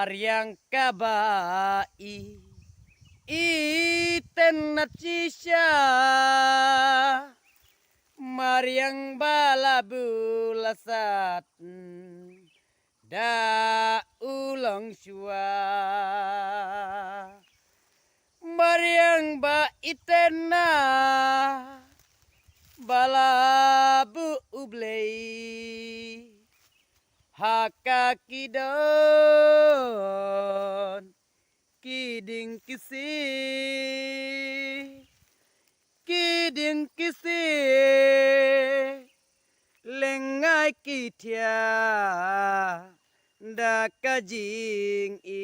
Maryang kabai iten nacisya Maryang balabulasat da ulang syua Maryang ba itena balabu ublei haka kidon kiding kisi lengai kitia da kajing i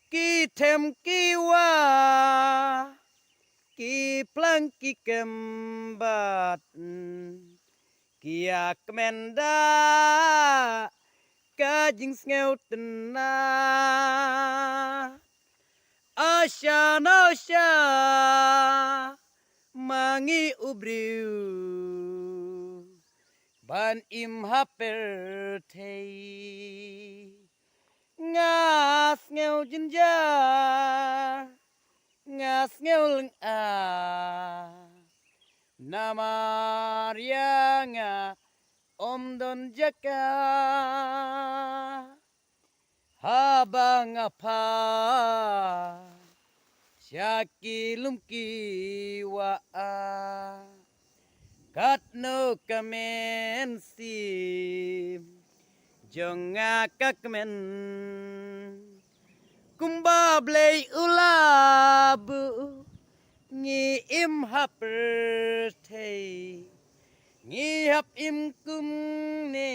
kitem kiwa ki plang ki kembat kia kemenda kajing ngeu tena asya nosya mangi ubriu ban im haper thei ngas ngeu jinja ngas ngeu leng a namaryanga om don jaka habang apa syaki lumki wa katno kamen sim jonga kakmen kumba blei ulabu ngi im haper thei ngi hap im kum ne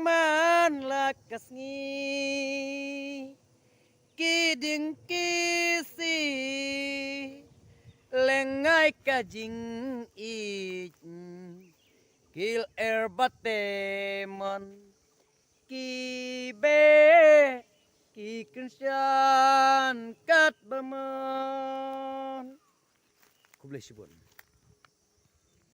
man lakas ngi kiding kisi lengai kajing ich kil batemon kibe ki kensan kat bamon kublai sibon